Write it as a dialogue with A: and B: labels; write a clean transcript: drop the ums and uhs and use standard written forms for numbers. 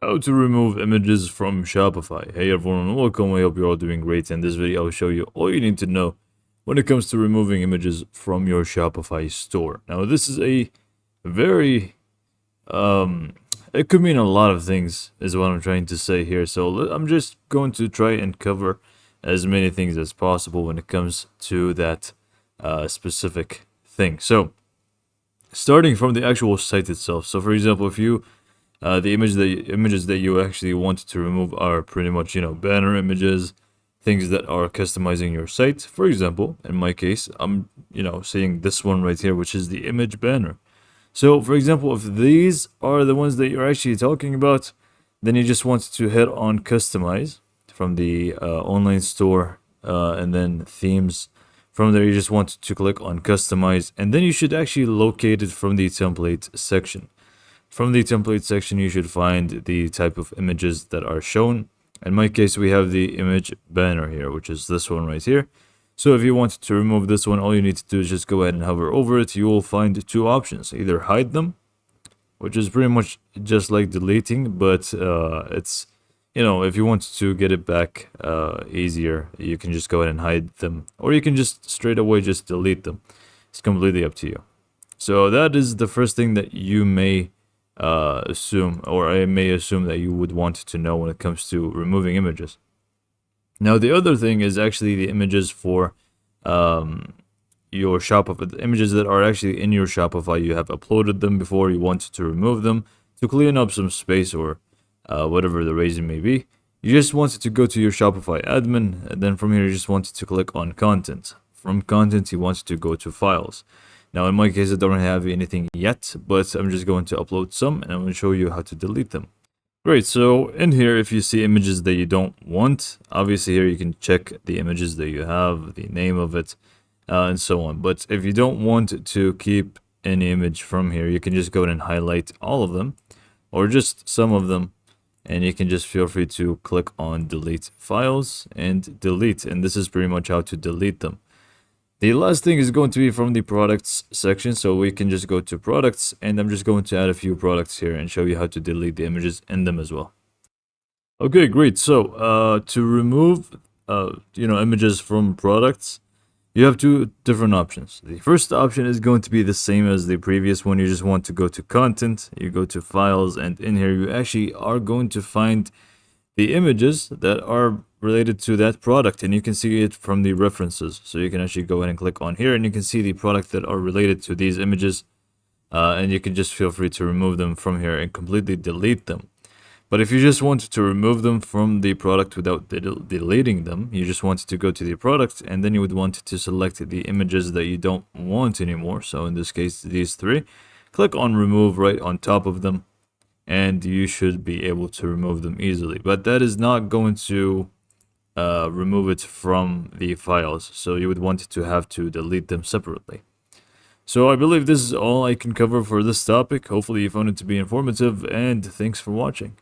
A: How to remove images from Shopify. Hey everyone, welcome. I hope you're all doing great. In this video, I'll show you all you need to know when it comes to removing images from your Shopify store. Now, this is a very, it could mean a lot of things, is what I'm trying to say here. So I'm just going to try and cover as many things as possible when it comes to that specific thing. So, starting from the actual site itself. So, for example, if you the images that you actually want to remove are pretty much, banner images, things that are customizing your site. For example, in my case, I'm, seeing this one right here, which is the image banner. So, for example, if these are the ones that you're actually talking about, then you just want to hit on customize from the online store, and then themes. From there, you just want to click on customize, and then you should actually locate it from the template section. From the template section, you should find the type of images that are shown. In my case, we have the image banner here, which is this one right here. So if you want to remove this one, all you need to do is just go ahead and hover over it. You will find two options: either hide them, which is pretty much just like deleting, but it's, if you want to get it back easier, you can just go ahead and hide them, or you can just straight away just delete them. It's completely up to you. So that is the first thing that you may assume, or I may assume that you would want to know when it comes to removing images. Now, the other thing is actually the images for your Shopify, the images that are actually in your Shopify. You have uploaded them before, you want to remove them to clean up some space, or whatever the reason may be. You just wanted to go to your Shopify admin, and then from here you just wanted to click on content. From content, you want to go to files. Now, in my case, I don't have anything yet, but I'm just going to upload some, and I'm going to show you how to delete them. Great, so in here, if you see images that you don't want, obviously here you can check the images that you have, the name of it, and so on. But if you don't want to keep any image from here, you can just go ahead and highlight all of them, or just some of them, and you can just feel free to click on delete files and delete, and this is pretty much how to delete them. The last thing is going to be from the products section, so we can just go to products, and I'm just going to add a few products here and show you how to delete the images in them as well. Okay, great. So to remove images from products, you have two different options. The first option is going to be the same as the previous one. You just want to go to content, you go to files, and in here you actually are going to find the images that are related to that product, and you can see it from the references. So you can actually go ahead and click on here, and you can see the product that are related to these images, and you can just feel free to remove them from here and completely delete them. But if you just wanted to remove them from the product without deleting them, you just wanted to go to the product, and then you would want to select the images that you don't want anymore. So in this case, these three, click on remove right on top of them, and you should be able to remove them easily. But that is not going to remove it from the files, so you would want to have to delete them separately. So I believe this is all I can cover for this topic. Hopefully you found it to be informative, and thanks for watching.